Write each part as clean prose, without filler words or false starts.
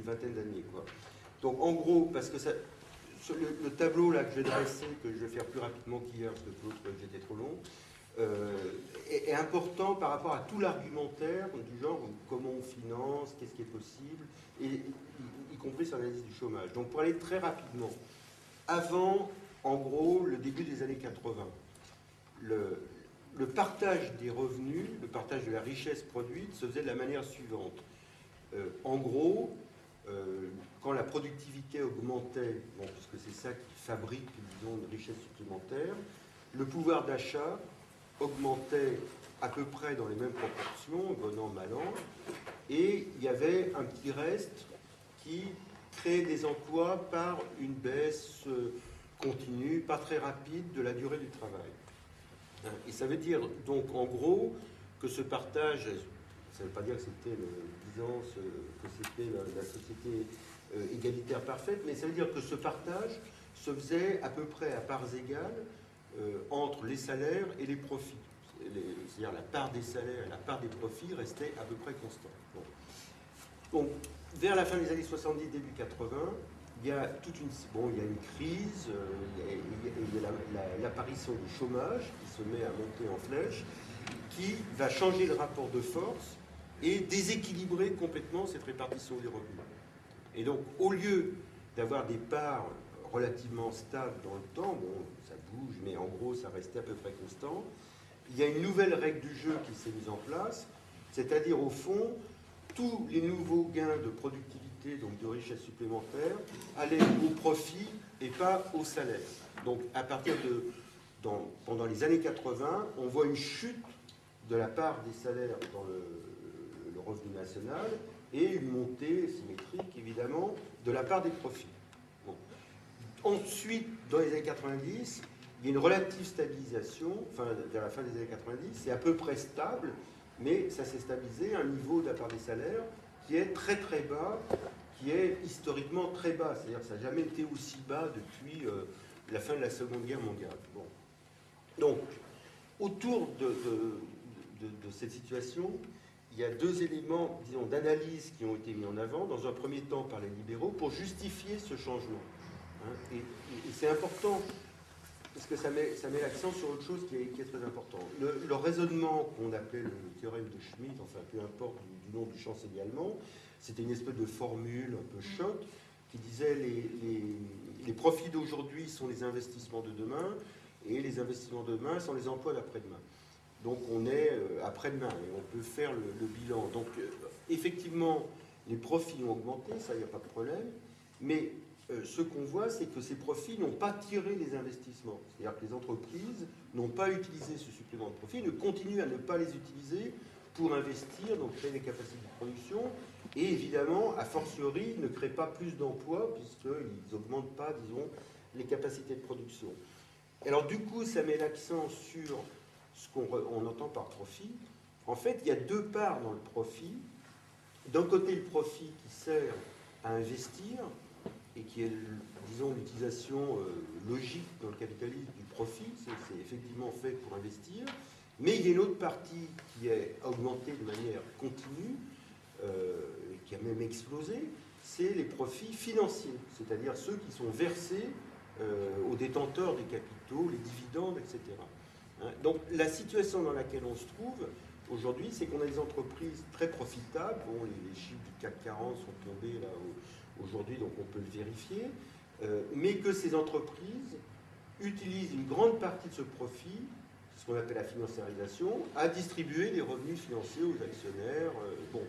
vingtaine d'années, quoi. Donc en gros, parce que ça, sur le tableau là que je vais dresser, que je vais faire plus rapidement qu'hier, parce que l'autre j'étais trop long, est important par rapport à tout l'argumentaire du genre comment on finance, qu'est-ce qui est possible, et y compris sur l'analyse du chômage. Donc pour aller très rapidement, avant, en gros, le début des années 80, le partage des revenus, le partage de la richesse produite se faisait de la manière suivante. En gros, quand la productivité augmentait, bon, puisque c'est ça qui fabrique, disons, une richesse supplémentaire, le pouvoir d'achat augmentait à peu près dans les mêmes proportions, bon an, mal an, et il y avait un petit reste qui créait des emplois par une baisse continue, pas très rapide, de la durée du travail. Et ça veut dire donc en gros que ce partage, ça ne veut pas dire que c'était l'aisance, que c'était la société égalitaire parfaite, mais ça veut dire que ce partage se faisait à peu près à parts égales entre les salaires et les profits. C'est-à-dire la part des salaires et la part des profits restait à peu près constante. Bon. Donc, vers la fin des années 70, début 80, il y a toute une, bon, il y a une crise, il y a l'apparition du chômage qui se met à monter en flèche, qui va changer le rapport de force et déséquilibrer complètement cette répartition des revenus. Et donc, au lieu d'avoir des parts relativement stables dans le temps, bon, ça bouge, mais en gros, ça restait à peu près constant, il y a une nouvelle règle du jeu qui s'est mise en place, c'est-à-dire, au fond, tous les nouveaux gains de productivité, donc de richesse supplémentaire, allaient au profit et pas au salaire. Donc, à partir de, pendant les années 80, on voit une chute de la part des salaires dans le revenu national et une montée symétrique, évidemment, de la part des profits. Bon. Ensuite, dans les années 90, il y a une relative stabilisation, enfin, vers la fin des années 90, c'est à peu près stable, mais ça s'est stabilisé à un niveau de la part des salaires qui est très très bas, qui est historiquement très bas, c'est-à-dire que ça n'a jamais été aussi bas depuis la fin de la Seconde Guerre mondiale. Bon. Donc, autour de cette situation, il y a deux éléments, disons, d'analyse qui ont été mis en avant, dans un premier temps par les libéraux, pour justifier ce changement. Hein, et c'est important, parce que ça met l'accent sur autre chose qui est très important. Le raisonnement qu'on appelait le théorème de Schmitt, enfin peu importe du nom du chancelier allemand, c'était une espèce de formule un peu choc qui disait les profits d'aujourd'hui sont les investissements de demain et les investissements de demain sont les emplois d'après-demain. Donc on est après-demain et on peut faire le bilan. Donc effectivement, les profits ont augmenté, ça il n'y a pas de problème, mais ce qu'on voit, c'est que ces profits n'ont pas tiré les investissements. C'est-à-dire que les entreprises n'ont pas utilisé ce supplément de profit, ne continuent à ne pas les utiliser pour investir, donc créer des capacités de production, et évidemment, a fortiori, ne créent pas plus d'emplois, puisqu'ils n'augmentent pas, disons, les capacités de production. Alors du coup, ça met l'accent sur ce qu'on entend par profit. En fait, il y a deux parts dans le profit. D'un côté, le profit qui sert à investir, et qui est, disons, l'utilisation logique dans le capitalisme du profit, c'est effectivement fait pour investir, mais il y a une autre partie qui est augmentée de manière continue, qui a même explosé, c'est les profits financiers, c'est-à-dire ceux qui sont versés aux détenteurs des capitaux, les dividendes, etc. Hein, donc la situation dans laquelle on se trouve aujourd'hui, c'est qu'on a des entreprises très profitables, bon, les chiffres du CAC 40 sont tombés là aujourd'hui, donc on peut le vérifier, mais que ces entreprises utilisent une grande partie de ce profit, ce qu'on appelle la financiarisation, à distribuer des revenus financiers aux actionnaires, bon,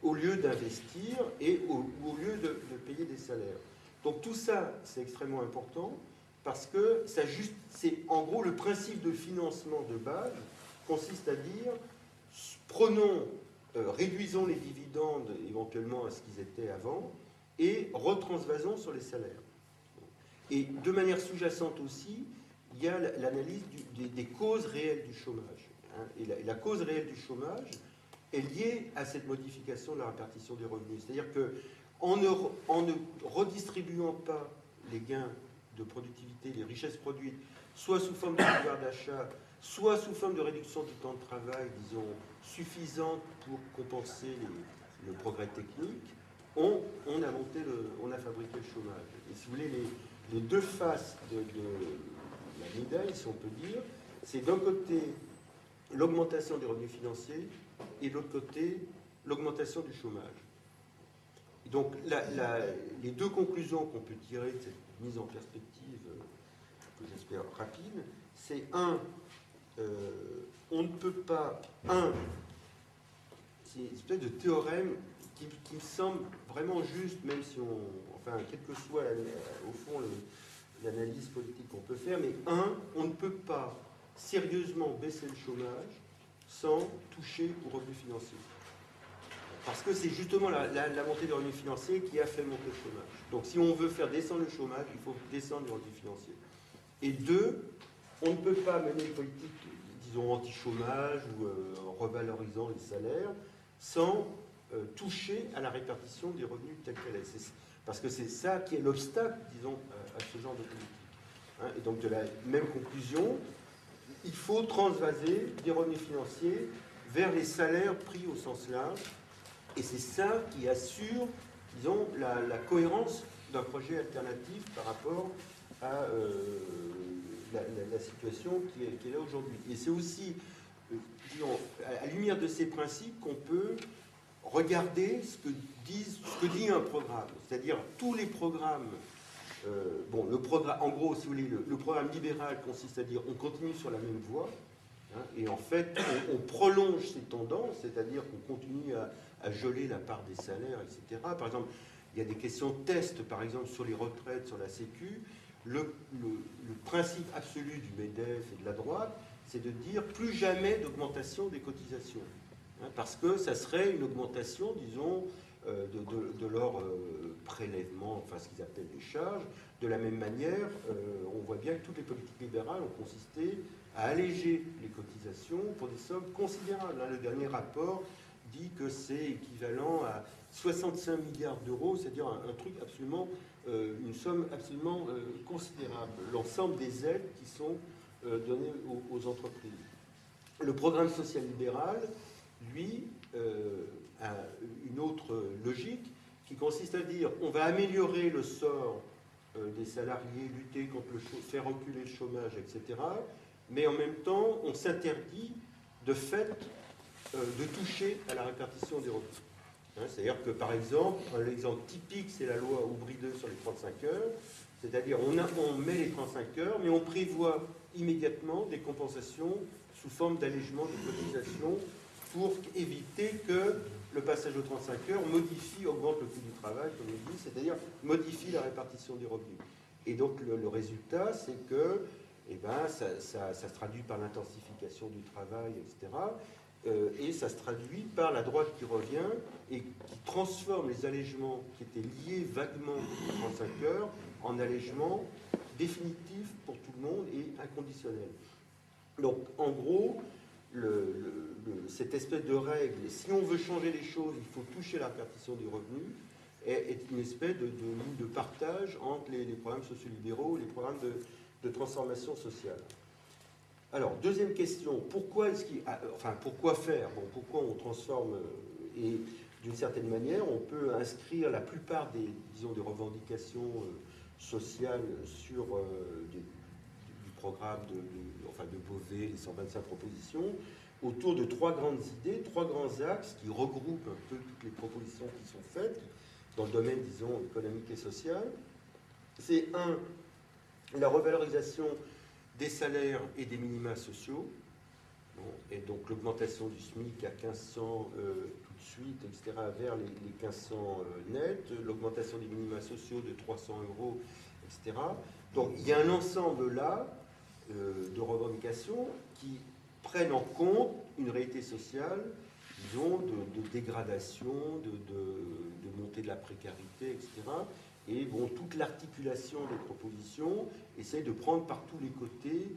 au lieu d'investir et au lieu de payer des salaires. Donc tout ça, c'est extrêmement important parce que c'est en gros le principe de financement de base consiste à dire réduisons les dividendes éventuellement à ce qu'ils étaient avant et retransvasons sur les salaires. Et de manière sous-jacente aussi, il y a l'analyse des causes réelles du chômage. Hein, et la cause réelle du chômage est liée à cette modification de la répartition des revenus. C'est-à-dire qu'en ne redistribuant pas les gains de productivité, les richesses produites, soit sous forme de pouvoir d'achat, soit sous forme de réduction du temps de travail, disons, suffisante pour compenser le progrès technique, on on a fabriqué le chômage. Et si vous voulez, les deux faces de la médaille, si on peut dire, c'est d'un côté l'augmentation des revenus financiers et de l'autre côté l'augmentation du chômage. Et donc les deux conclusions qu'on peut tirer de cette mise en perspective, que j'espère rapide, c'est on ne peut pas, c'est une espèce de théorème qui me semble vraiment juste, même si quelle que soit au fond l'analyse politique qu'on peut faire, mais on ne peut pas sérieusement baisser le chômage sans toucher aux revenus financiers. Parce que c'est justement la montée des revenus financiers qui a fait monter le chômage. Donc si on veut faire descendre le chômage, il faut descendre les revenus financiers. Et deux, on ne peut pas mener une politique, disons, anti-chômage ou en revalorisant les salaires sans toucher à la répartition des revenus tels qu'elle est. Parce que c'est ça qui est l'obstacle, disons, à ce genre de politique. Et donc de la même conclusion, il faut transvaser des revenus financiers vers les salaires pris au sens large. Et c'est ça qui assure, disons, la cohérence d'un projet alternatif par rapport à la situation qui est là aujourd'hui. Et c'est aussi, disons, à la lumière de ces principes qu'on peut regarder ce que dit un programme. C'est-à-dire tous les programmes. Le programme, en gros, si vous voulez, le programme libéral consiste à dire on continue sur la même voie. Et en fait, on prolonge ces tendances, c'est-à-dire qu'on continue à geler la part des salaires, etc. Par exemple, il y a des questions de test, par exemple, sur les retraites, sur la Sécu. Le principe absolu du MEDEF et de la droite, c'est de dire plus jamais d'augmentation des cotisations. Parce que ça serait une augmentation, disons, de leur prélèvement, enfin ce qu'ils appellent les charges. De la même manière, on voit bien que toutes les politiques libérales ont consisté à alléger les cotisations pour des sommes considérables. Le dernier rapport dit que c'est équivalent à 65 milliards d'euros, c'est-à-dire un truc absolument, une somme absolument considérable. L'ensemble des aides qui sont données aux entreprises. Le programme social libéral, lui, a une autre logique qui consiste à dire on va améliorer le sort des salariés, lutter contre faire reculer le chômage, etc. Mais en même temps, on s'interdit de fait de toucher à la répartition des revenus. C'est-à-dire que, par exemple, l'exemple typique, c'est la loi Aubry 2 sur les 35 heures. C'est-à-dire on met les 35 heures, mais on prévoit immédiatement des compensations sous forme d'allègement de cotisations pour éviter que le passage aux 35 heures augmente le coût du travail, comme on dit, c'est-à-dire modifie la répartition des revenus. Et donc le résultat, c'est que ça se traduit par l'intensification du travail, etc. Et ça se traduit par la droite qui revient et qui transforme les allègements qui étaient liés vaguement aux 35 heures en allègements définitifs pour tout le monde et inconditionnels. Donc, en gros, cette espèce de règle, si on veut changer les choses, il faut toucher la répartition des revenus, est une espèce de ligne de partage entre les programmes sociolibéraux et les programmes de transformation sociale. Alors, deuxième question, pourquoi faire? Pourquoi on transforme et d'une certaine manière, on peut inscrire la plupart des revendications sociales sur du programme de Beauvais, les 125 propositions, autour de trois grandes idées, trois grands axes qui regroupent un peu toutes les propositions qui sont faites dans le domaine, disons, économique et social. C'est la revalorisation des salaires et des minima sociaux, et donc l'augmentation du SMIC à 1500 tout de suite, etc., vers les 1500 nets, l'augmentation des minima sociaux de 300 euros, etc. Donc il y a un ensemble là de revendications qui prennent en compte une réalité sociale, disons, de dégradation, de montée de la précarité, etc. Et toute l'articulation des propositions essaie de prendre par tous les côtés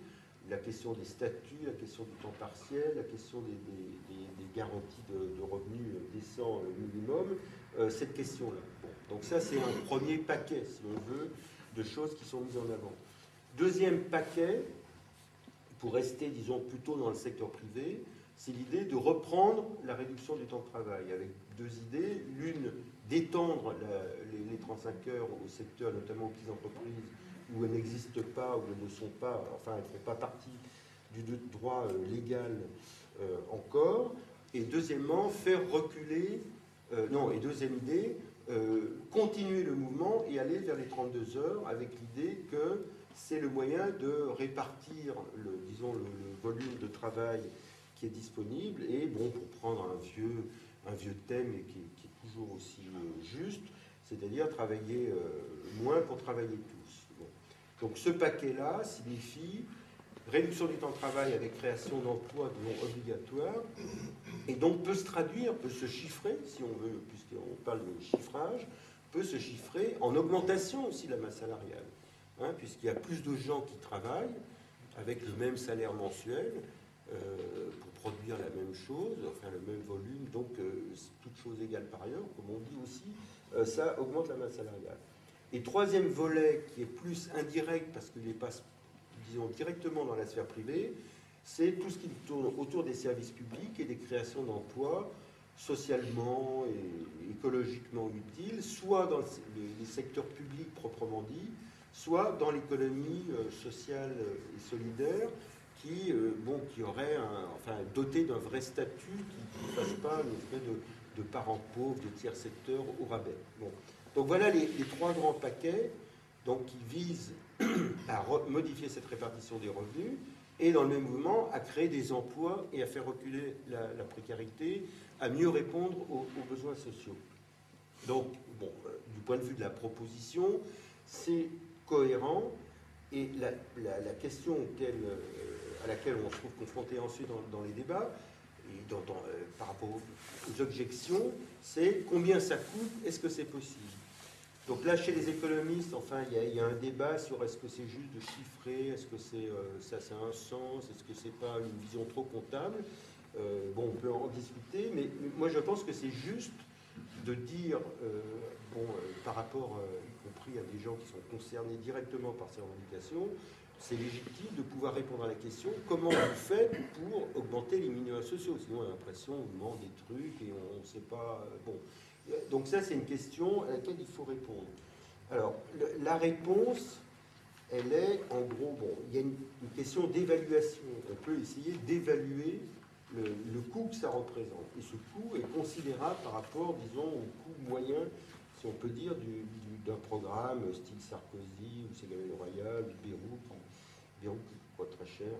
la question des statuts, la question du temps partiel, la question des garanties de revenus décents minimum, cette question-là. Donc ça, c'est un premier paquet, si on veut, de choses qui sont mises en avant. Deuxième paquet, pour rester, disons, plutôt dans le secteur privé, c'est l'idée de reprendre la réduction du temps de travail, avec deux idées. L'une d'étendre les 35 heures au secteur, notamment aux petites entreprises, où elles n'existent pas, où elles ne sont pas, enfin, elles ne font pas partie du droit légal encore. Et deuxièmement, faire reculer, non, et deuxième idée, continuer le mouvement et aller vers les 32 heures avec l'idée que c'est le moyen de répartir, disons, le volume de travail qui est disponible. Et bon, pour prendre un vieux thème et qui est toujours aussi juste, c'est-à-dire travailler moins pour travailler tous. Bon. Donc ce paquet-là signifie réduction du temps de travail avec création d'emplois non obligatoires, et donc peut se traduire, peut se chiffrer, si on veut, puisqu'on parle de chiffrage, peut se chiffrer en augmentation aussi de la masse salariale, hein, puisqu'il y a plus de gens qui travaillent avec le même salaire mensuel pour produire la même chose, enfin le même volume, donc toute chose égale par ailleurs, comme on dit aussi, ça augmente la masse salariale. Et troisième volet, qui est plus indirect, parce qu'il est pas, disons, directement dans la sphère privée, c'est tout ce qui tourne autour des services publics et des créations d'emplois socialement et écologiquement utiles, soit dans les secteurs publics proprement dit, soit dans l'économie sociale et solidaire, qui aurait enfin, doté d'un vrai statut, qui ne fasse pas le fait de parents pauvres, de tiers secteur au rabais. Bon. Donc voilà les trois grands paquets donc, qui visent à modifier cette répartition des revenus et dans le même mouvement à créer des emplois et à faire reculer la précarité, à mieux répondre aux besoins sociaux. Donc, bon, du point de vue de la proposition, c'est cohérent et la question à laquelle on se trouve confronté ensuite dans les débats, et par rapport aux objections, c'est combien ça coûte, est-ce que c'est possible? Donc là, chez les économistes, enfin, il y a un débat sur est-ce que c'est juste de chiffrer, est-ce que ça a un sens, est-ce que c'est pas une vision trop comptable? Bon, on peut en discuter, mais moi je pense que c'est juste de dire, par rapport, y compris à des gens qui sont concernés directement par ces revendications, c'est légitime de pouvoir répondre à la question comment vous faites pour augmenter les minima sociaux? Sinon, on a l'impression qu'on demande des trucs et on ne sait pas. Bon. Donc, ça, c'est une question à laquelle il faut répondre. Alors, la réponse, elle est, en gros, bon, il y a une question d'évaluation. On peut essayer d'évaluer le coût que ça représente. Et ce coût est considérable par rapport, disons, au coût moyen, si on peut dire, d'un programme style Sarkozy ou Ségolène Royal ou Beyrouth qui coûte très cher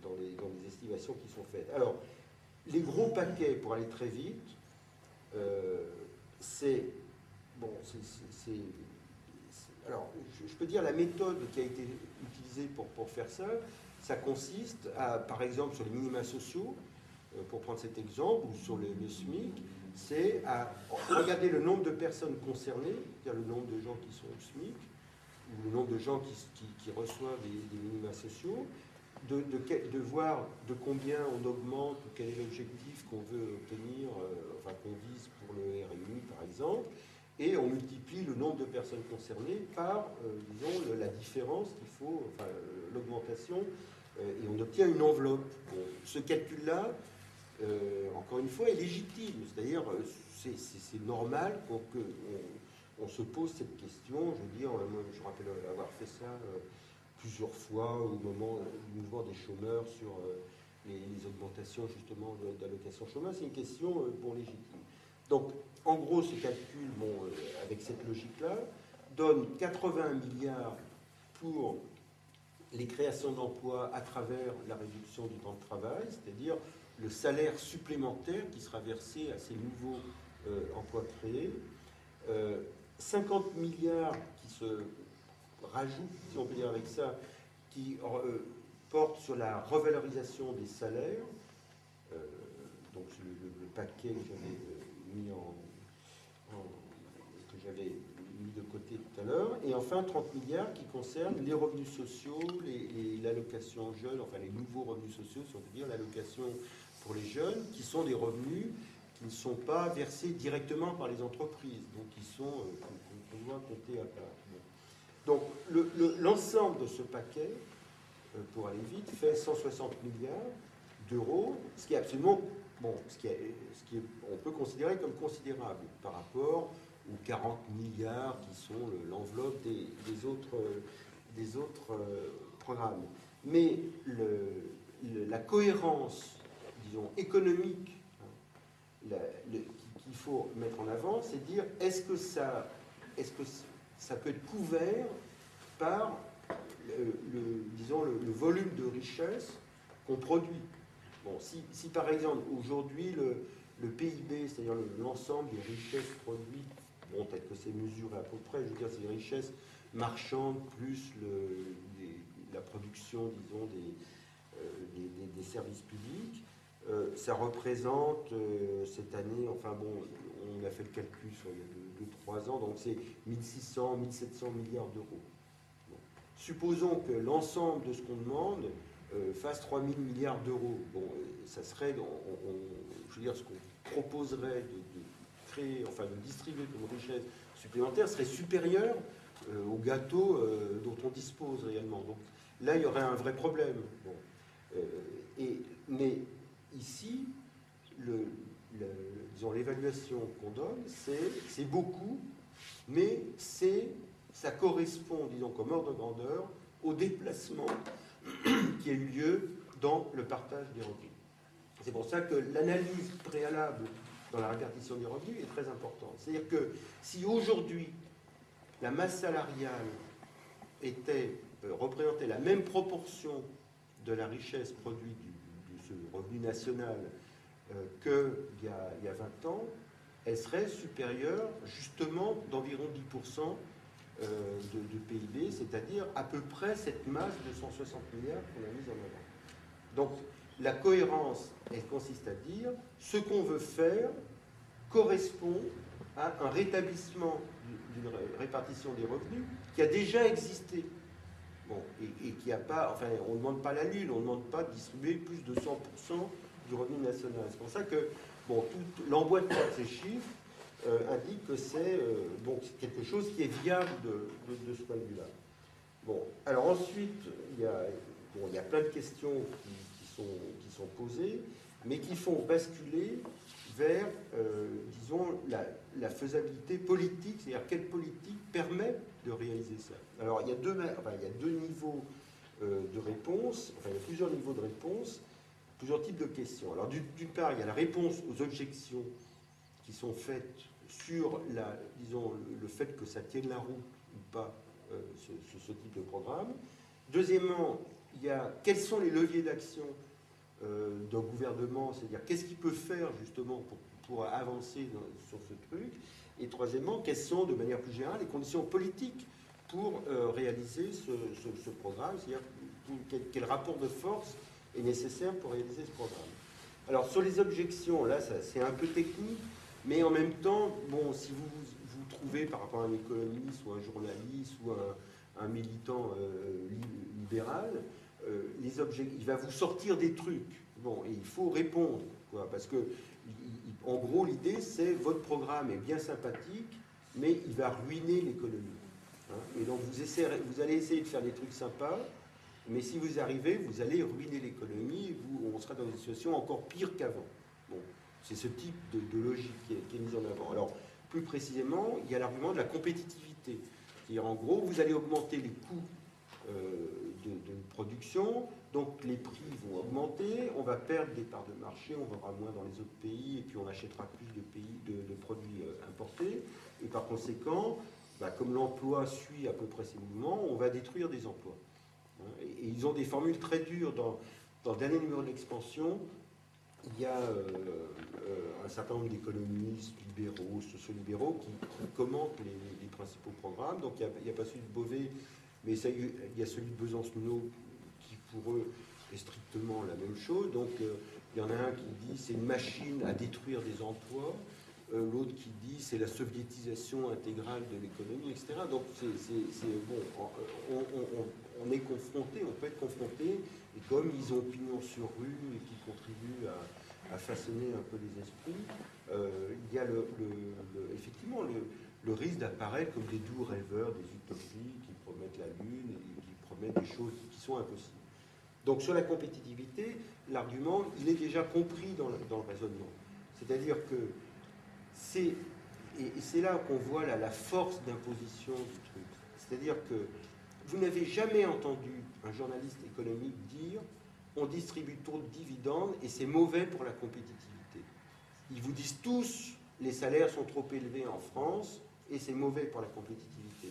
dans les estimations qui sont faites. Alors, les gros paquets, pour aller très vite, alors, je peux dire la méthode qui a été utilisée pour faire ça, ça consiste à, par exemple, sur les minima sociaux, pour prendre cet exemple, ou sur le SMIC, c'est à regarder le nombre de personnes concernées, c'est-à-dire le nombre de gens qui sont au SMIC, ou le nombre de gens qui reçoivent des minima sociaux, de voir de combien on augmente, ou quel est l'objectif qu'on veut obtenir, enfin qu'on vise pour le RMI par exemple, et on multiplie le nombre de personnes concernées par, disons, la différence qu'il faut, enfin l'augmentation, et on obtient une enveloppe. Bon, ce calcul-là, encore une fois, est légitime, c'est-à-dire c'est normal qu'on se pose cette question. Je veux dire, moi, je rappelle avoir fait ça plusieurs fois au moment du mouvement des chômeurs sur les augmentations justement d'allocations chômage. C'est une question légitime. Donc, en gros, ce calcul, avec cette logique-là, donne 80 milliards pour les créations d'emplois à travers la réduction du temps de travail, c'est-à-dire le salaire supplémentaire qui sera versé à ces nouveaux emplois créés, 50 milliards qui se rajoutent, si on peut dire avec ça, qui portent sur la revalorisation des salaires, donc le paquet que j'avais mis de côté tout à l'heure, et enfin 30 milliards qui concernent les revenus sociaux, l'allocation jeunes, enfin les nouveaux revenus sociaux, si on peut dire, l'allocation pour les jeunes, qui sont des revenus qui ne sont pas versés directement par les entreprises, donc qui sont, qu'on doit compter à part. Donc l'ensemble de ce paquet, pour aller vite, fait 160 milliards d'euros, ce qui est absolument, on peut considérer comme considérable par rapport ou 40 milliards qui sont l'enveloppe des autres programmes. Mais la cohérence, disons, économique qu'il faut mettre en avant, c'est dire est-ce que ça peut être couvert par disons, le volume de richesse qu'on produit. Bon, si par exemple aujourd'hui le PIB, c'est-à-dire l'ensemble des richesses produites, bon, peut-être que c'est mesuré à peu près, je veux dire, c'est les richesses marchandes plus la production, disons, des services publics, ça représente cette année, enfin bon, on a fait le calcul sur il y a 2-3 ans, donc c'est 1600, 1700 milliards d'euros. Bon. Supposons que l'ensemble de ce qu'on demande fasse 3000 milliards d'euros. Bon, ça serait, je veux dire, ce qu'on proposerait de créer, enfin de distribuer comme richesse supplémentaire serait supérieur au gâteau dont on dispose réellement. Donc là, il y aurait un vrai problème. Bon. Mais ici, disons, l'évaluation qu'on donne, c'est beaucoup, mais ça correspond, disons, comme ordre de grandeur, au déplacement qui a eu lieu dans le partage des revenus. C'est pour ça que l'analyse préalable dans la répartition des revenus est très importante. C'est-à-dire que si aujourd'hui la masse salariale représentait la même proportion de la richesse produite de ce revenu national qu'il y a 20 ans, elle serait supérieure justement d'environ 10% de PIB, c'est-à-dire à peu près cette masse de 160 milliards qu'on a mise en avant. Donc la cohérence, elle consiste à dire ce qu'on veut faire correspond à un rétablissement d'une répartition des revenus qui a déjà existé. Bon, et qui n'a pas, enfin, on ne demande pas la Lune, on ne demande pas de distribuer plus de 100% du revenu national. C'est pour ça que, bon, l'emboîtement de ces chiffres indique que c'est quelque chose qui est viable de ce point de vue-là. Bon, alors ensuite, il y a plein de questions qui sont posées, mais qui font basculer vers, disons, la faisabilité politique, c'est-à-dire quelle politique permet de réaliser ça. Alors, il y a deux niveaux de réponse, enfin, il y a plusieurs niveaux de réponse, plusieurs types de questions. Alors, d'une part, il y a la réponse aux objections qui sont faites sur, disons, le fait que ça tienne la route ou pas, ce type de programme. Deuxièmement, il y a quels sont les leviers d'action d'un gouvernement, c'est-à-dire qu'est-ce qu'il peut faire justement pour avancer sur ce truc. Et troisièmement, quelles sont de manière plus générale les conditions politiques pour réaliser ce programme, c'est-à-dire quel rapport de force est nécessaire pour réaliser ce programme. Alors sur les objections, là c'est un peu technique, mais en même temps, bon, si vous trouvez par rapport à un économiste ou un journaliste ou un militant libéral, il va vous sortir des trucs. Bon, et il faut répondre, quoi, parce que, en gros, l'idée, c'est votre programme est bien sympathique, mais il va ruiner l'économie. Hein, et donc, vous allez essayer de faire des trucs sympas, mais si vous arrivez, vous allez ruiner l'économie, et on sera dans une situation encore pire qu'avant. Bon, c'est ce type de logique qui est mise en avant. Alors, plus précisément, il y a l'argument de la compétitivité. C'est-à-dire, en gros, vous allez augmenter les coûts de production, donc les prix vont augmenter, on va perdre des parts de marché, on vendra moins dans les autres pays, et puis on achètera plus de produits importés, et par conséquent, comme l'emploi suit à peu près ces mouvements, on va détruire des emplois. Et ils ont des formules très dures. Dans le dernier numéro de l'Expansion, il y a un certain nombre d'économistes libéraux, sociolibéraux, qui commentent les principaux programmes. Donc il n'y a pas celui de Beauvais, mais il y a celui de Besancenot qui, pour eux, est strictement la même chose. Donc, il y en a un qui dit c'est une machine à détruire des emplois, l'autre qui dit c'est la soviétisation intégrale de l'économie, etc. Donc, bon, on est confronté, on peut être confronté, et comme ils ont pignon sur rue et qui contribuent à façonner un peu les esprits, il y a effectivement le risque d'apparaître comme des doux rêveurs, des utopies qui promettent la Lune et qui promettent des choses qui sont impossibles. Donc sur la compétitivité, l'argument, il est déjà compris dans le raisonnement. C'est-à-dire que c'est et c'est là qu'on voit la force d'imposition du truc. C'est-à-dire que vous n'avez jamais entendu un journaliste économique dire on distribue trop de dividendes et c'est mauvais pour la compétitivité. Ils vous disent tous les salaires sont trop élevés en France et c'est mauvais pour la compétitivité.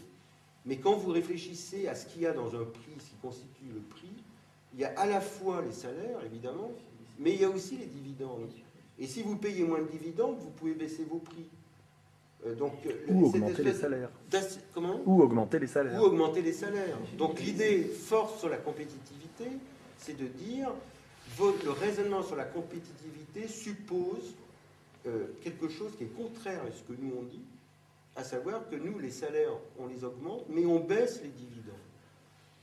Mais quand vous réfléchissez à ce qu'il y a dans un prix, ce qui constitue le prix, il y a à la fois les salaires, évidemment, mais il y a aussi les dividendes. Et si vous payez moins de dividendes, vous pouvez baisser vos prix. Ou augmenter les salaires. Comment ? Ou augmenter les salaires. Ou augmenter les salaires. Donc l'idée forte sur la compétitivité, c'est de dire le raisonnement sur la compétitivité suppose quelque chose qui est contraire à ce que nous on dit, à savoir que nous, les salaires, on les augmente, mais on baisse les dividendes.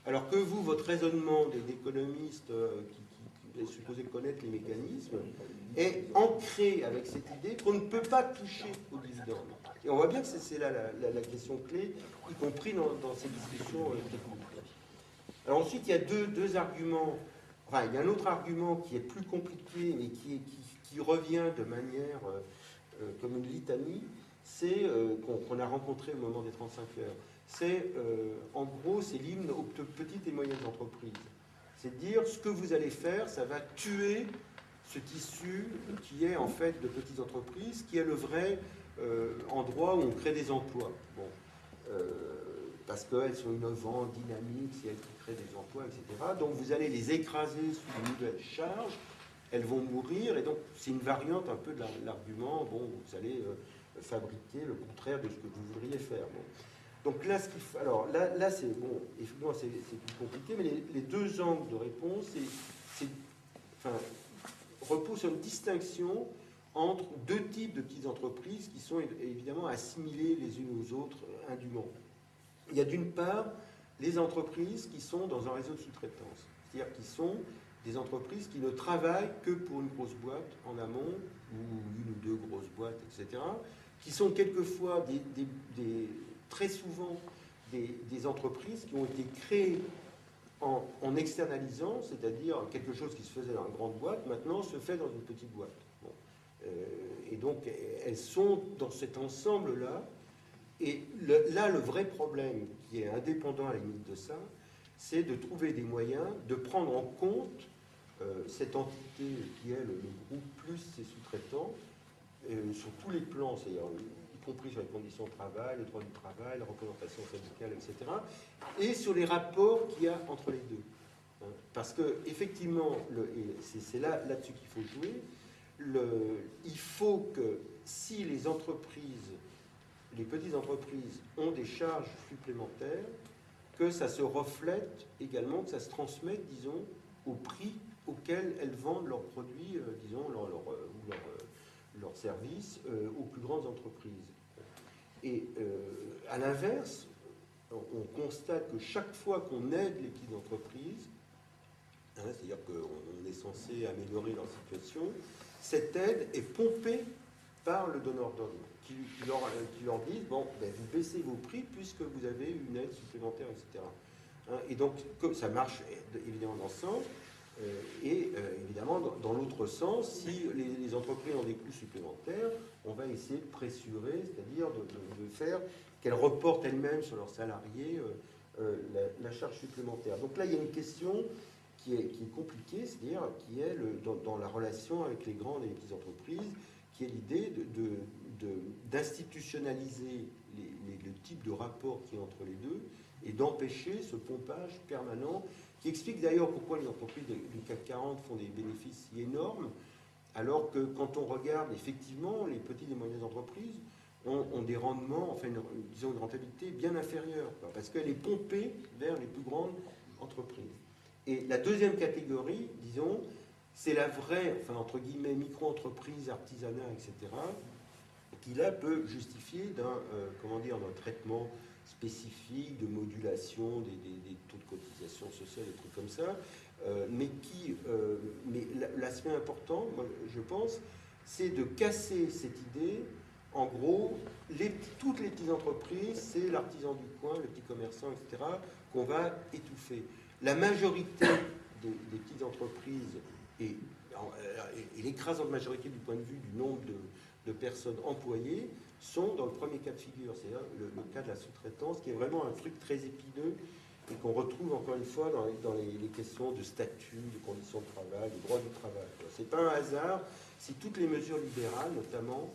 Alors que vous, votre raisonnement d'économiste qui est supposé connaître les mécanismes, est ancré avec cette idée qu'on ne peut pas toucher aux dividendes. Et on voit bien que c'est là la question clé, y compris dans ces discussions techniques. Alors ensuite, il y a deux arguments. Enfin, il y a un autre argument qui est plus compliqué, mais qui revient de manière comme une litanie, c'est qu'on a rencontré au moment des 35 heures. C'est, en gros, c'est l'hymne aux petites et moyennes entreprises. C'est dire ce que vous allez faire, ça va tuer ce tissu qui est en fait de petites entreprises, qui est le vrai endroit où on crée des emplois. Bon, parce qu'elles sont innovantes, dynamiques, c'est elles qui créent des emplois, etc. Donc vous allez les écraser sous une nouvelle charge, elles vont mourir, et donc c'est une variante un peu de l'argument, bon, vous allez fabriquer le contraire de ce que vous voudriez faire. Bon. Donc là, là c'est bon, effectivement, c'est plus compliqué, mais les deux angles de réponse, reposent sur une distinction entre deux types de petites entreprises qui sont évidemment assimilées les unes aux autres indûment. Il y a d'une part les entreprises qui sont dans un réseau de sous-traitance, c'est-à-dire qui sont des entreprises qui ne travaillent que pour une grosse boîte en amont, ou une ou deux grosses boîtes, etc., qui sont quelquefois très souvent des entreprises qui ont été créées en externalisant, c'est-à-dire quelque chose qui se faisait dans une grande boîte, maintenant se fait dans une petite boîte. Bon. Et donc, elles sont dans cet ensemble-là. Et là, le vrai problème, qui est indépendant à la limite de ça, c'est de trouver des moyens de prendre en compte cette entité qui est le groupe plus ses sous-traitants, sur tous les plans, c'est-à-dire y compris sur les conditions de travail, le droit du travail, la représentation syndicale, etc., et sur les rapports qu'il y a entre les deux. Parce que, effectivement, c'est là-dessus qu'il faut jouer, il faut que si les entreprises, les petites entreprises ont des charges supplémentaires, que ça se reflète également, que ça se transmette, disons, au prix auquel elles vendent leurs produits, disons, leurs services aux plus grandes entreprises. Et à l'inverse, on constate que chaque fois qu'on aide les petites entreprises, c'est-à-dire qu'on est censé améliorer leur situation, cette aide est pompée par le donneur d'ordre, qui leur dit, bon, ben, vous baissez vos prix puisque vous avez une aide supplémentaire, etc. Et donc, ça marche évidemment dans ce sens, et évidemment, dans l'autre sens, si les entreprises ont des coûts supplémentaires, on va essayer de pressurer, c'est-à-dire de faire qu'elles reportent elles-mêmes sur leurs salariés la charge supplémentaire. Donc là, il y a une question qui est compliquée, c'est-à-dire qui est dans la relation avec les grandes et les petites entreprises, qui est l'idée d'institutionnaliser le type de rapport qui est entre les deux et d'empêcher ce pompage permanent qui explique d'ailleurs pourquoi les entreprises du CAC 40 font des bénéfices si énormes, alors que quand on regarde effectivement les petites et moyennes entreprises ont des rendements, enfin disons une rentabilité bien inférieure, parce qu'elle est pompée vers les plus grandes entreprises. Et la deuxième catégorie, disons, c'est la vraie, enfin entre guillemets, micro-entreprise, artisanat, etc., qui là peut justifier d'un traitement spécifique, de modulation des taux de cotisation sociale, des trucs comme ça, mais l'aspect important, moi, je pense, c'est de casser cette idée. En gros, toutes les petites entreprises, c'est l'artisan du coin, le petit commerçant, etc., qu'on va étouffer. La majorité des petites entreprises, et l'écrasante majorité du point de vue du nombre de personnes employées, sont dans le premier cas de figure, c'est-à-dire le cas de la sous-traitance, qui est vraiment un truc très épineux et qu'on retrouve encore une fois dans les questions de statut, de conditions de travail, de droit du travail. Ce n'est pas un hasard si toutes les mesures libérales, notamment,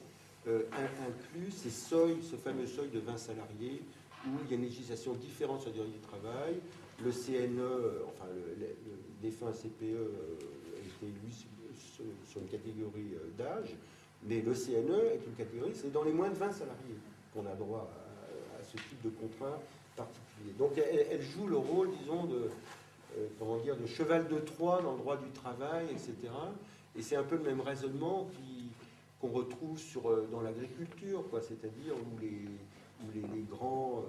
incluent ces seuils, ce fameux seuil de 20 salariés, où il y a une législation différente sur la durée du travail. Le CNE, enfin le défunt CPE a été élu sur une catégorie d'âge, mais le CNE est une catégorie, c'est dans les moins de 20 salariés qu'on a droit à ce type de contrat particulier. Donc elle joue le rôle, disons, de cheval de Troie dans le droit du travail, etc. Et c'est un peu le même raisonnement qu'on retrouve dans l'agriculture, c'est-à-dire où les grands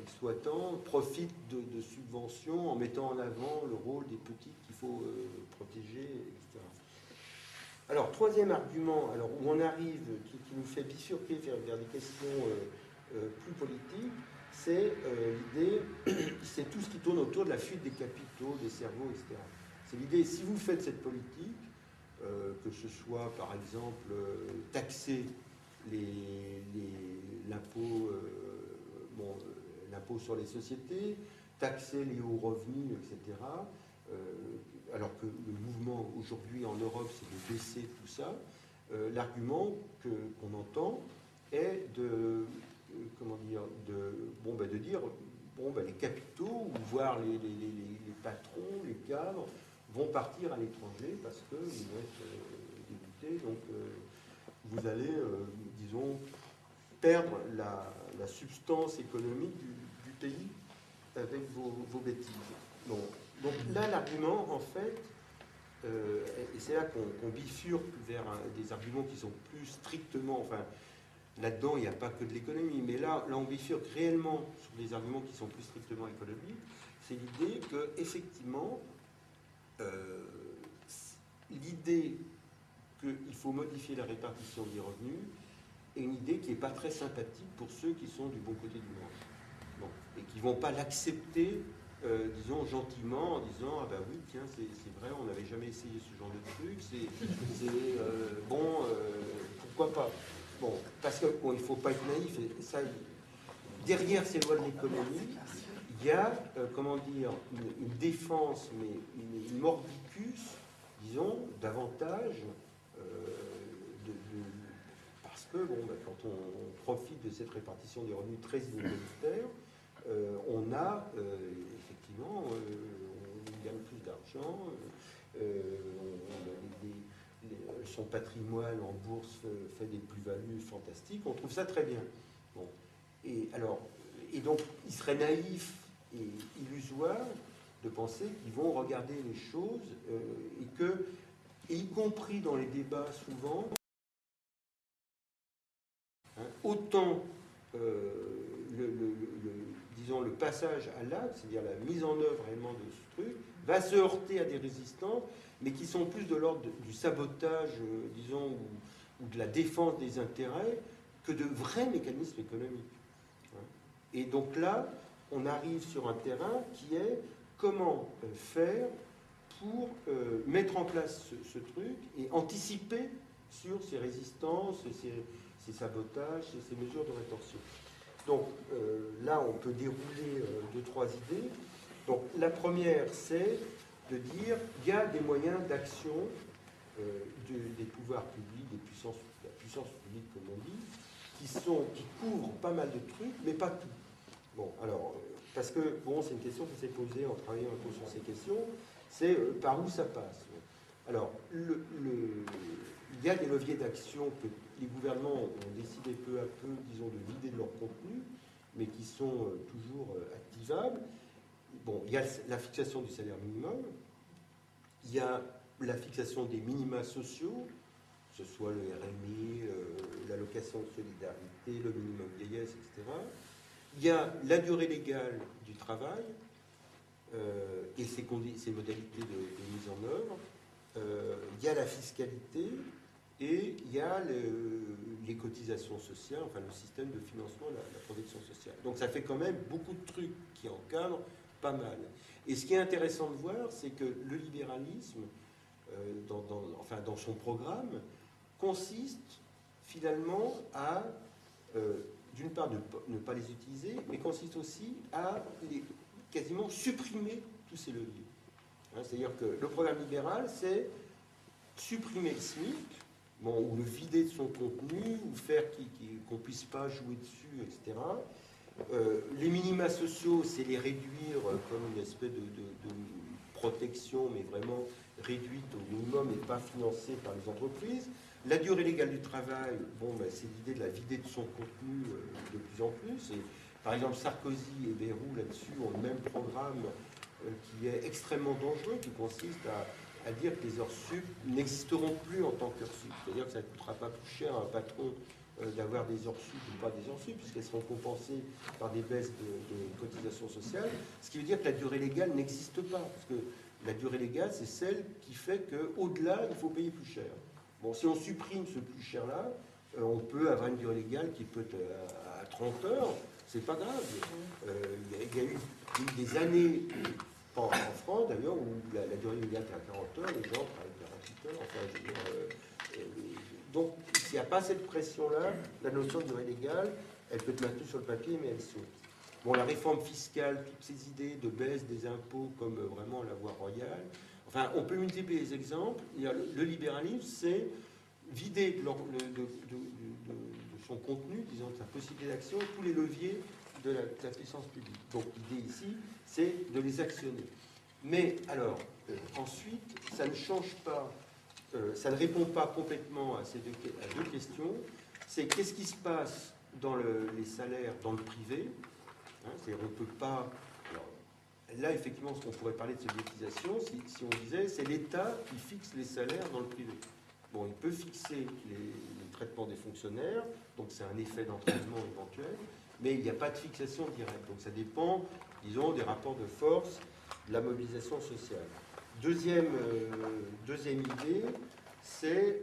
exploitants profitent de subventions en mettant en avant le rôle des petits qu'il faut protéger, etc. Alors, troisième argument, où on arrive, qui nous fait bifurquer vers des questions plus politiques, c'est l'idée, c'est tout ce qui tourne autour de la fuite des capitaux, des cerveaux, etc. C'est l'idée, si vous faites cette politique, que ce soit par exemple taxer l'impôt sur les sociétés, taxer les hauts revenus, etc., alors que le mouvement aujourd'hui en Europe, c'est de baisser tout ça, l'argument qu'on entend est de dire les capitaux, ou voire les patrons, les cadres, vont partir à l'étranger parce qu'ils vont être débutés. Donc, vous allez, disons, perdre la substance économique du pays avec vos bêtises. Bon. Donc là, l'argument, en fait, et c'est là qu'on bifurque vers des arguments qui sont plus strictement, enfin, là-dedans, il n'y a pas que de l'économie, mais là, on bifurque réellement sur des arguments qui sont plus strictement économiques. C'est l'idée que, effectivement, l'idée qu'il faut modifier la répartition des revenus est une idée qui n'est pas très sympathique pour ceux qui sont du bon côté du monde. Bon. Et qui ne vont pas l'accepter, disons, gentiment, en disant « Ah ben oui, tiens, c'est vrai, on n'avait jamais essayé ce genre de truc, pourquoi pas ?» Bon, parce qu'il ne faut pas être naïf, et ça, derrière ces lois de l'économie, il y a, une défense, mais une mordicus, disons, davantage, parce que, quand on profite de cette répartition des revenus très inégalitaire, on a, effectivement, on gagne plus d'argent, son patrimoine en bourse fait des plus-values fantastiques, on trouve ça très bien. Bon. Et donc, il serait naïf et illusoire de penser qu'ils vont regarder les choses et y compris dans les débats souvent, autant disons, le passage à l'acte, c'est-à-dire la mise en œuvre réellement de ce truc, va se heurter à des résistances, mais qui sont plus de l'ordre du sabotage, disons, ou de la défense des intérêts, que de vrais mécanismes économiques. Et donc là, on arrive sur un terrain qui est comment faire pour mettre en place ce truc et anticiper sur ces résistances, ces sabotages, ces mesures de rétorsion. Donc là, on peut dérouler 2-3 idées. Donc la première, c'est de dire qu'il y a des moyens d'action des pouvoirs publics, la puissance publique, comme on dit, qui couvrent pas mal de trucs, mais pas tout. Bon, alors, parce que, c'est une question qui s'est posée en travaillant un peu sur ces questions, c'est par où ça passe. Alors, il y a des leviers d'action que les gouvernements ont décidé peu à peu, disons, de vider de leur contenu, mais qui sont toujours activables. Bon, il y a la fixation du salaire minimum, il y a la fixation des minima sociaux, que ce soit le RMI, l'allocation de solidarité, le minimum vieillesse, etc. Il y a la durée légale du travail et ses modalités de mise en œuvre. Il y a la fiscalité et il y a les cotisations sociales, enfin le système de financement de la protection sociale. Donc ça fait quand même beaucoup de trucs qui encadrent pas mal. Et ce qui est intéressant de voir, c'est que le libéralisme, dans son programme, consiste finalement à d'une part, ne pas les utiliser, mais consiste aussi à quasiment supprimer tous ces leviers. Hein, c'est-à-dire que le programme libéral, c'est supprimer le SMIC, bon, ou le vider de son contenu, ou faire qu'on ne puisse pas jouer dessus, etc. Les minima sociaux, c'est les réduire comme une espèce de protection, mais vraiment réduite au minimum et pas financée par les entreprises. La durée légale du travail, bon, ben, c'est l'idée de la vider de son contenu de plus en plus. Et, par exemple, Sarkozy et Bayrou, là-dessus, ont le même programme qui est extrêmement dangereux, qui consiste à dire que les heures sup n'existeront plus en tant qu'heures sup. C'est-à-dire que ça ne coûtera pas plus cher à un patron d'avoir des heures sup ou pas des heures sup, puisqu'elles seront compensées par des baisses de cotisations sociales, ce qui veut dire que la durée légale n'existe pas, parce que la durée légale, c'est celle qui fait qu'au-delà, il faut payer plus cher. Bon, si on supprime ce plus cher-là, on peut avoir une durée légale qui peut être à 30 heures, c'est pas grave. Il y a eu des années, pas en France d'ailleurs, où la durée légale est à 40 heures, les gens travaillent 48 heures, enfin, je veux dire, donc, s'il n'y a pas cette pression-là, la notion de durée légale, elle peut être maintenue sur le papier, mais elle saute. Bon, la réforme fiscale, toutes ces idées de baisse des impôts comme vraiment la voie royale, enfin, on peut multiplier les exemples. Le libéralisme, c'est vider de son contenu, disons, de sa possibilité d'action, tous les leviers de la puissance publique. Donc, l'idée ici, c'est de les actionner. Mais, alors, ensuite, ça ne change pas, ça ne répond pas complètement à deux questions. C'est qu'est-ce qui se passe dans les salaires dans le privé, hein, c'est-à-dire on ne peut pas... Alors, là, effectivement, ce qu'on pourrait parler de soviétisation, si on disait, c'est l'État qui fixe les salaires dans le privé. Bon, il peut fixer les traitements des fonctionnaires, donc c'est un effet d'entraînement éventuel, mais il n'y a pas de fixation directe. Donc ça dépend, disons, des rapports de force, de la mobilisation sociale. Deuxième idée, c'est,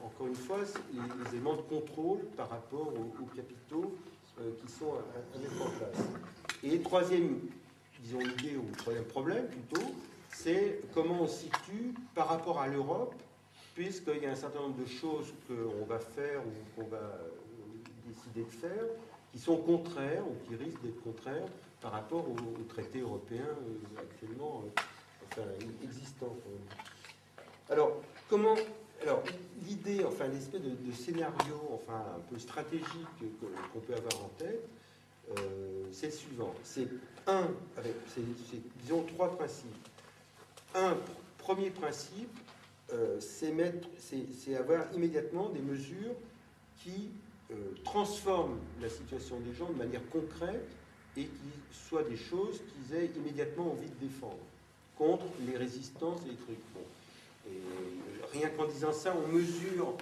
encore une fois, les éléments de contrôle par rapport aux capitaux qui sont à mettre en place. Et troisième, disons, idée, ou troisième problème plutôt, c'est comment on se situe par rapport à l'Europe, puisqu'il y a un certain nombre de choses qu'on va faire ou qu'on va décider de faire qui sont contraires ou qui risquent d'être contraires par rapport aux traités européens actuellement existants. Alors, l'idée, enfin l'espèce de scénario, enfin un peu stratégique qu'on peut avoir en tête, c'est le suivant. C'est disons trois principes. Un premier principe, c'est avoir immédiatement des mesures qui transforment la situation des gens de manière concrète et qui soient des choses qu'ils aient immédiatement envie de défendre contre les résistances et les trucs. Bon. Et rien qu'en disant ça, on mesure,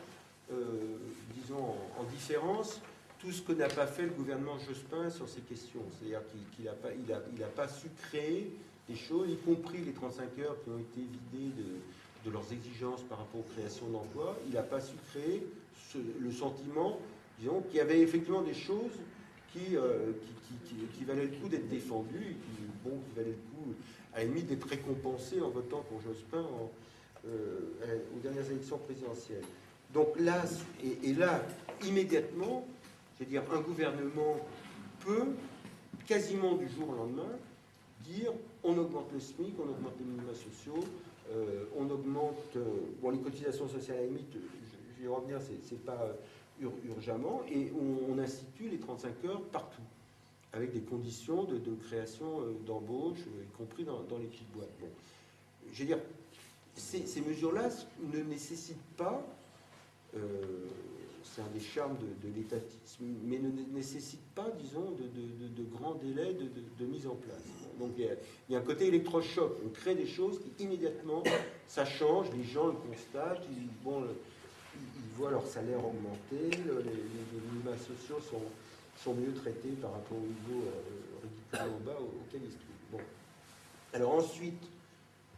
disons, en différence, tout ce que n'a pas fait le gouvernement Jospin sur ces questions. C'est-à-dire qu'il n'a pas su créer des choses, y compris les 35 heures qui ont été vidées de leurs exigences par rapport aux créations d'emplois. Il n'a pas su créer le sentiment, disons, qu'il y avait effectivement des choses qui valaient le coup d'être défendues et qui valaient le coup, à la limite, d'être récompensées en votant pour Jospin aux dernières élections présidentielles. Donc là, là, immédiatement, c'est-à-dire un gouvernement peut, quasiment du jour au lendemain, dire on augmente le SMIC, on augmente les minima sociaux, on augmente les cotisations sociales à la limite, je vais y revenir, c'est pas urgemment, et on institue les 35 heures partout, avec des conditions de création d'embauche, y compris dans les petites boîtes. Bon. Je veux dire, ces mesures-là ne nécessitent pas, c'est un des charmes de l'étatisme, mais ne nécessitent pas, disons, de grands délais de mise en place. Donc il y a un côté électrochoc, on crée des choses qui immédiatement, ça change, les gens le constatent, ils voient leur salaire augmenter, les minima sociaux sont mieux traités par rapport au niveau ridiculement bas auquel ils se trouvent. Bon. Alors ensuite,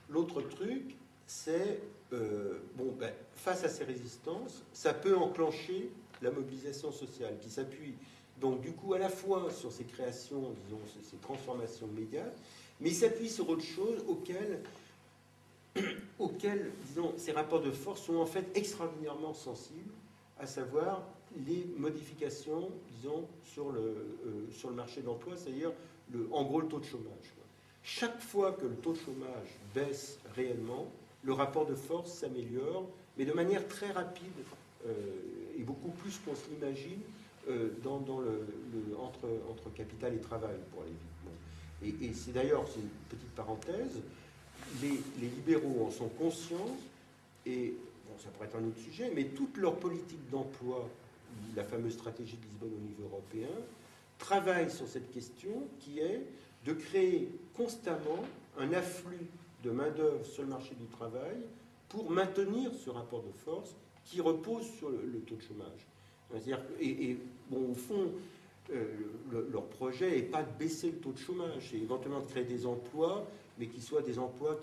l'autre truc, c'est, face à ces résistances, ça peut enclencher la mobilisation sociale qui s'appuie donc du coup à la fois sur ces créations, disons, ces transformations médiates, mais il s'appuie sur autre chose auxquelles, disons, ces rapports de force sont en fait extraordinairement sensibles, à savoir les modifications, disons, sur le marché de l'emploi, c'est-à-dire, en gros, le taux de chômage. Chaque fois que le taux de chômage baisse réellement, le rapport de force s'améliore, mais de manière très rapide et beaucoup plus qu'on se l'imagine entre capital et travail, pour aller vite. Bon. Et c'est d'ailleurs, c'est une petite parenthèse, les libéraux en sont conscients, et bon, ça pourrait être un autre sujet, mais toute leur politique d'emploi, la fameuse stratégie de Lisbonne au niveau européen, travaille sur cette question qui est de créer constamment un afflux de main-d'œuvre sur le marché du travail pour maintenir ce rapport de force qui repose sur le taux de chômage. Et bon, au fond, leur projet n'est pas de baisser le taux de chômage, c'est éventuellement de créer des emplois, mais qui soient des emplois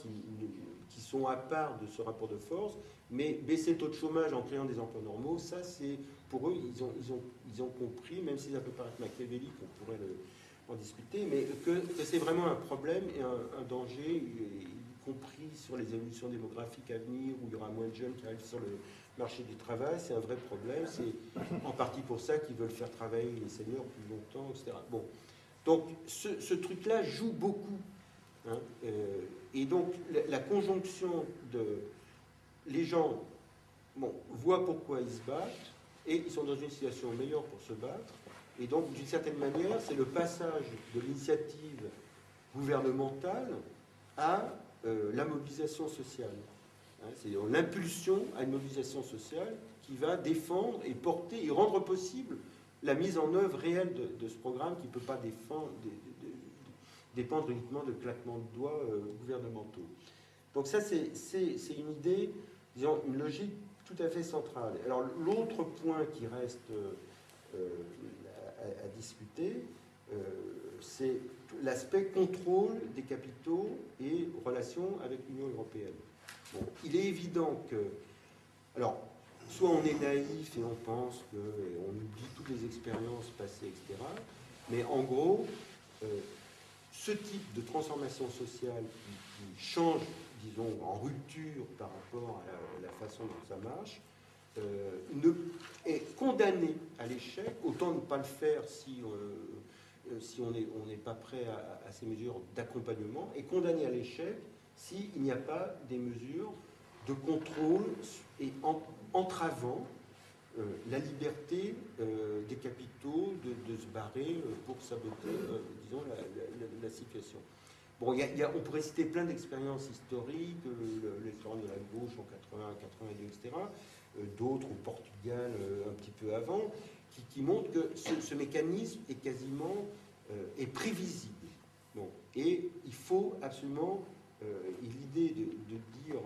qui sont à part de ce rapport de force. Mais baisser le taux de chômage en créant des emplois normaux, ça, c'est pour eux, ils ont compris, même si ça peut paraître machiavélique, on pourrait en discuter, mais que c'est vraiment un problème et un danger, y compris sur les évolutions démographiques à venir, où il y aura moins de jeunes qui arrivent sur le marché du travail. C'est un vrai problème. C'est en partie pour ça qu'ils veulent faire travailler les seniors plus longtemps, etc. Bon. Donc, ce truc-là joue beaucoup. Hein, et donc, la conjonction de... Les gens voient pourquoi ils se battent, et ils sont dans une situation meilleure pour se battre. Et donc, d'une certaine manière, c'est le passage de l'initiative gouvernementale à la mobilisation sociale. Hein, c'est l'impulsion à une mobilisation sociale qui va défendre et porter et rendre possible la mise en œuvre réelle de ce programme qui ne peut pas dépendre uniquement de claquements de doigts gouvernementaux. Donc ça, c'est une idée, disons, une logique tout à fait centrale. Alors, l'autre point qui reste à discuter, c'est l'aspect contrôle des capitaux et relations avec l'Union européenne. Bon, il est évident que, alors, soit on est naïf et on pense qu'on oublie toutes les expériences passées, etc. Mais en gros, ce type de transformation sociale qui change, disons, en rupture par rapport à la façon dont ça marche, est condamné à l'échec. Autant ne pas le faire si on n'est pas prêt à ces mesures d'accompagnement, est condamné à l'échec s'il n'y a pas des mesures de contrôle et entravant la liberté des capitaux de se barrer pour saboter, disons, la situation. Bon, on pourrait citer plein d'expériences historiques, l'expérience de la gauche en 80, 82, etc., d'autres au Portugal un petit peu avant, qui montrent que ce mécanisme est quasiment est prévisible. Bon, et il faut absolument, l'idée de dire,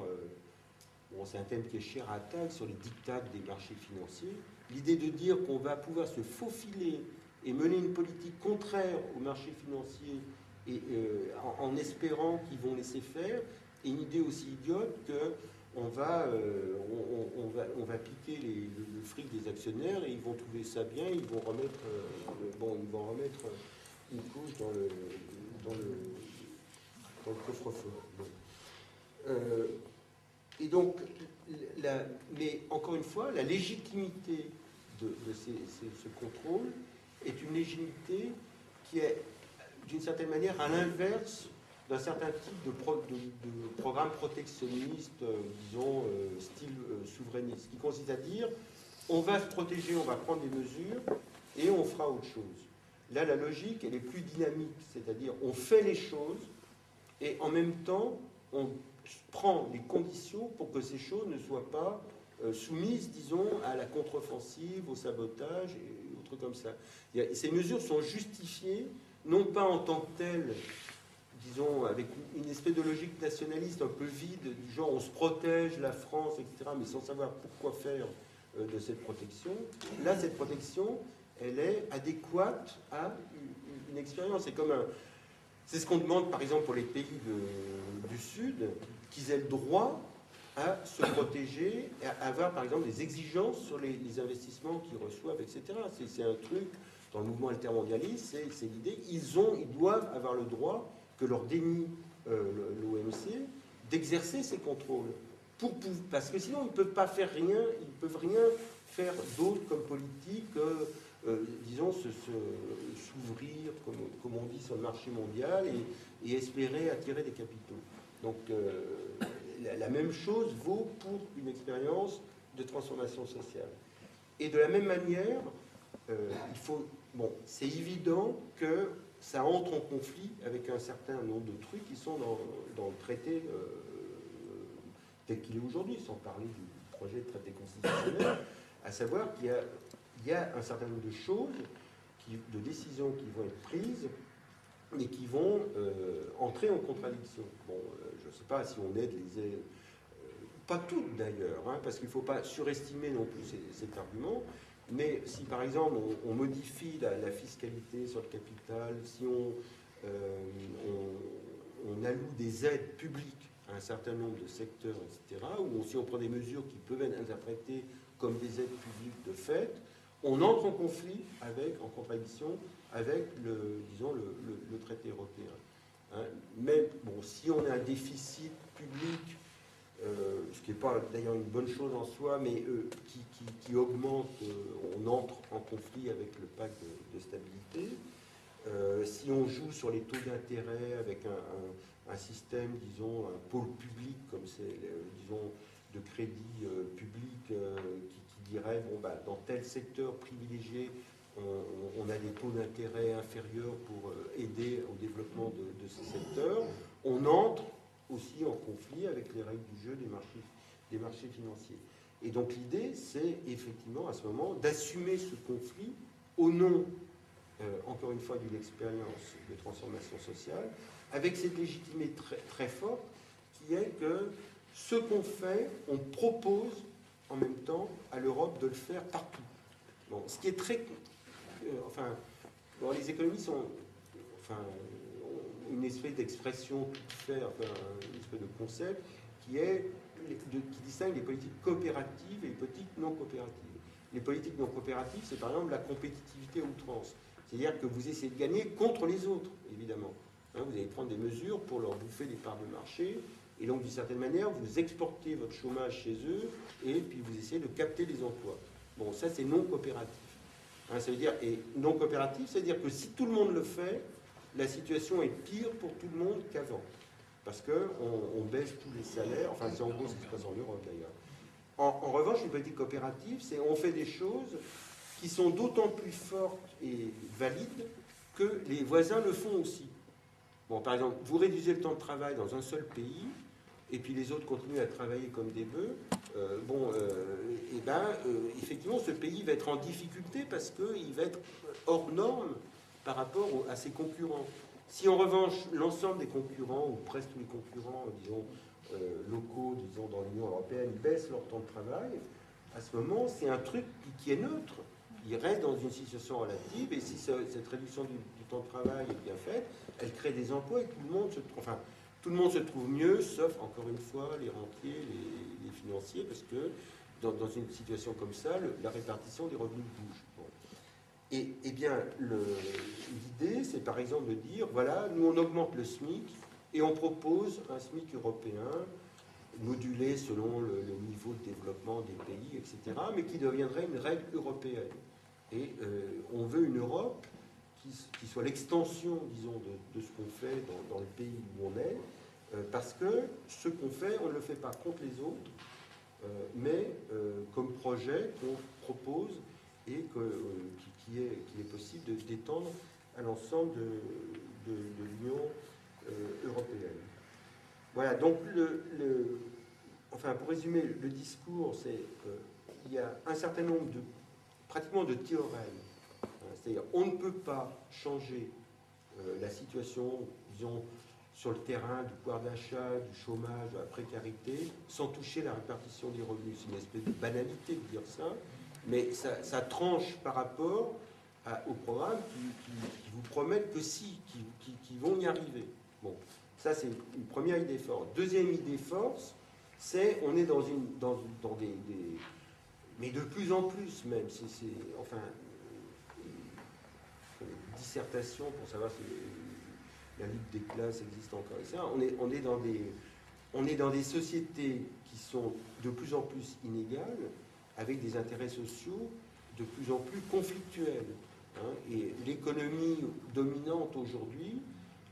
bon, c'est un thème qui est cher à Attali sur les diktats des marchés financiers, l'idée de dire qu'on va pouvoir se faufiler et mener une politique contraire aux marchés financiers et en espérant qu'ils vont laisser faire, est une idée aussi idiote qu'on va piquer le fric des actionnaires et ils vont trouver ça bien, ils vont remettre une couche dans le coffre-fort. Et donc, mais encore une fois, la légitimité de ce contrôle est une légitimité qui est, d'une certaine manière, à l'inverse d'un certain type de programme protectionniste, disons, style souverainiste, qui consiste à dire, on va se protéger, on va prendre des mesures, et on fera autre chose. Là, la logique, elle est plus dynamique, c'est-à-dire, on fait les choses, et en même temps, on prend les conditions pour que ces choses ne soient pas soumises, disons, à la contre-offensive, au sabotage, et autres comme ça. Ces mesures sont justifiées, non pas en tant que telles, disons, avec une espèce de logique nationaliste un peu vide, du genre on se protège la France, etc., mais sans savoir pourquoi faire de cette protection. Là, cette protection, elle est adéquate à une expérience. C'est ce qu'on demande, par exemple, pour les pays du Sud, qu'ils aient le droit à se protéger, à avoir, par exemple, des exigences sur les investissements qu'ils reçoivent, etc. C'est un truc, dans le mouvement altermondialiste, c'est l'idée, ils doivent avoir le droit que leur dénie l'OMC d'exercer ces contrôles. Parce que sinon, ils ne peuvent pas faire rien, ils ne peuvent rien faire d'autre comme politique, disons, s'ouvrir, comme on dit, sur le marché mondial et espérer attirer des capitaux. Donc, la même chose vaut pour une expérience de transformation sociale. Et de la même manière, il faut... Bon, c'est évident que ça entre en conflit avec un certain nombre de trucs qui sont dans le traité tel qu'il est aujourd'hui, sans parler du projet de traité constitutionnel, à savoir qu'il y a un certain nombre de choses, de décisions qui vont être prises et qui vont entrer en contradiction. Bon, je ne sais pas si on aide pas toutes d'ailleurs, hein, parce qu'il ne faut pas surestimer non plus cet argument, mais si par exemple on modifie la fiscalité sur le capital, si on alloue des aides publiques à un certain nombre de secteurs, etc., ou si on prend des mesures qui peuvent être interprétées comme des aides publiques de fait, on entre en conflit en contradiction avec le traité européen. Hein. Mais bon, si on a un déficit public, ce qui n'est pas d'ailleurs une bonne chose en soi, mais qui augmente, on entre en conflit avec le pacte de stabilité. Si on joue sur les taux d'intérêt avec un système, disons, un pôle public, comme c'est, disons, de crédit public qui dirait, bon, bah, dans tel secteur privilégié, on a des taux d'intérêt inférieurs pour aider au développement de ce secteur, on entre aussi en conflit avec les règles du jeu des marchés financiers. Et donc l'idée, c'est effectivement à ce moment d'assumer ce conflit au nom, encore une fois, d'une expérience de transformation sociale, avec cette légitimité très, très forte qui est que ce qu'on fait, on propose en même temps à l'Europe de le faire partout. Bon, ce qui est très... les économistes ont une espèce d'expression toute faite, une espèce de concept qui distingue les politiques coopératives et les politiques non coopératives. Les politiques non coopératives, c'est par exemple la compétitivité à outrance. C'est-à-dire que vous essayez de gagner contre les autres, évidemment. Hein, vous allez prendre des mesures pour leur bouffer des parts de marché, et donc d'une certaine manière, vous exportez votre chômage chez eux, et puis vous essayez de capter des emplois. Bon, ça c'est non coopératif. Hein, ça veut dire, et non coopératif, c'est-à-dire que si tout le monde le fait, la situation est pire pour tout le monde qu'avant. Parce qu'on baisse tous les salaires, enfin c'est en gros ce qui se passe en Europe d'ailleurs. En revanche, une politique coopérative, c'est on fait des choses qui sont d'autant plus fortes et valides que les voisins le font aussi. Bon, par exemple, vous réduisez le temps de travail dans un seul pays, et puis les autres continuent à travailler comme des bœufs, effectivement, ce pays va être en difficulté parce qu'il va être hors norme par rapport à ses concurrents. Si en revanche, l'ensemble des concurrents, ou presque tous les concurrents, disons, locaux, disons, dans l'Union européenne, baissent leur temps de travail, à ce moment, c'est un truc qui est neutre. Il reste dans une situation relative, et si cette réduction du temps de travail est bien faite, elle crée des emplois et tout le monde se trouve mieux, sauf, encore une fois, les rentiers, les financiers, parce que dans une situation comme ça, la répartition des revenus bouge. Bon. Et bien, l'idée, c'est par exemple de dire, voilà, nous on augmente le SMIC et on propose un SMIC européen modulé selon le niveau de développement des pays, etc., mais qui deviendrait une règle européenne. Et on veut une Europe qui soit l'extension, disons, de ce qu'on fait dans le pays où on est, parce que ce qu'on fait, on ne le fait pas contre les autres, mais comme projet qu'on propose et qui est possible d'étendre à l'ensemble de l'Union européenne. Voilà, donc pour résumer, le discours, c'est qu'il y a un certain nombre pratiquement de théorèmes. C'est-à-dire, on ne peut pas changer la situation, disons, sur le terrain du pouvoir d'achat, du chômage, de la précarité, sans toucher la répartition des revenus. C'est une espèce de banalité de dire ça, mais ça tranche par rapport aux programmes qui vous promettent que si, qui vont y arriver. Bon, ça c'est une première idée forte. Deuxième idée forte, c'est on est dans des mais de plus en plus même, dissertation pour savoir si la lutte des classes existe encore. Et ça, on est dans des sociétés qui sont de plus en plus inégales, avec des intérêts sociaux de plus en plus conflictuels. Hein. Et l'économie dominante aujourd'hui,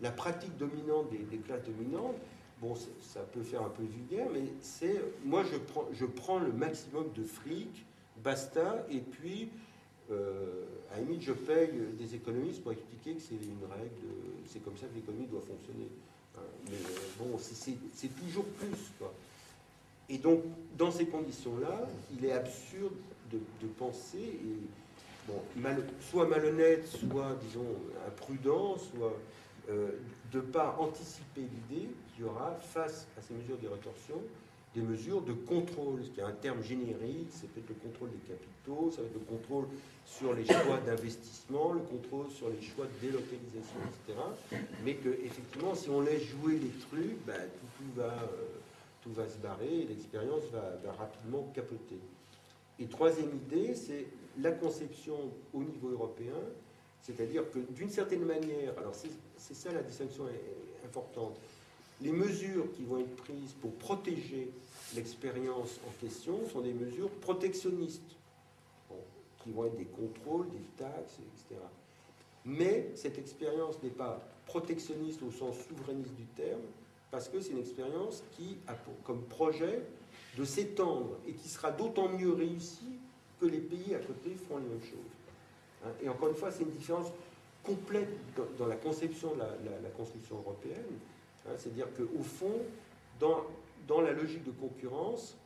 la pratique dominante des classes dominantes, bon, ça peut faire un peu vulgaire, mais c'est, moi je prends le maximum de fric, basta, et puis à la limite je paye des économistes pour expliquer que c'est une règle, c'est comme ça que l'économie doit fonctionner. Hein. Mais bon, c'est toujours plus, quoi. Et donc, dans ces conditions-là, il est absurde de penser, et, bon, soit malhonnête, soit, disons, imprudent, soit de ne pas anticiper l'idée qu'il y aura, face à ces mesures de rétorsion, des mesures de contrôle, ce qui est un terme générique, c'est peut-être le contrôle des capitaux, ça va être le contrôle sur les choix d'investissement, le contrôle sur les choix de délocalisation, etc. Mais que, effectivement, si on laisse jouer les trucs, ben, tout va se barrer et l'expérience va rapidement capoter. Et troisième idée, c'est la conception au niveau européen, c'est-à-dire que d'une certaine manière, alors c'est ça la distinction importante, les mesures qui vont être prises pour protéger l'expérience en question sont des mesures protectionnistes, bon, qui vont être des contrôles, des taxes, etc. Mais cette expérience n'est pas protectionniste au sens souverainiste du terme, parce que c'est une expérience qui a comme projet de s'étendre et qui sera d'autant mieux réussie que les pays à côté feront les mêmes choses. Hein, et encore une fois, c'est une différence complète dans la conception de la construction européenne. Hein, c'est-à-dire qu'au fond, dans la logique de concurrence,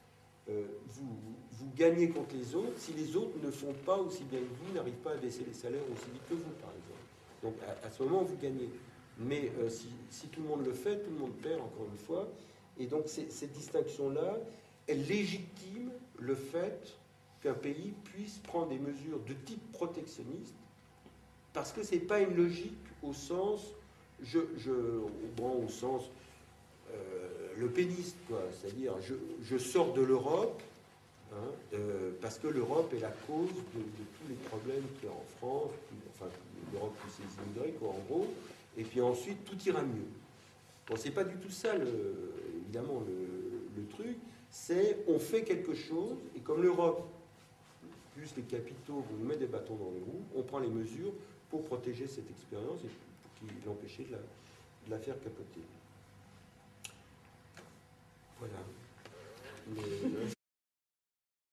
vous gagnez contre les autres si les autres ne font pas aussi bien que vous, n'arrivent pas à baisser les salaires aussi vite que vous, par exemple. Donc à ce moment, vous gagnez. Mais si tout le monde le fait, tout le monde perd, encore une fois. Et donc cette distinction-là, elle légitime le fait qu'un pays puisse prendre des mesures de type protectionniste, parce que ce n'est pas une logique au sens, au sens le péniste, quoi. C'est-à-dire, je sors de l'Europe, hein, parce que l'Europe est la cause de tous les problèmes qu'il y a en France, enfin, l'Europe plus ses immigrés, quoi, en gros. Et puis ensuite, tout ira mieux. Bon, c'est pas du tout ça, évidemment, le truc. C'est, on fait quelque chose, et comme l'Europe, plus les capitaux, vous nous mettez des bâtons dans les roues, on prend les mesures pour protéger cette expérience et pour l'empêcher de la faire capoter. Voilà.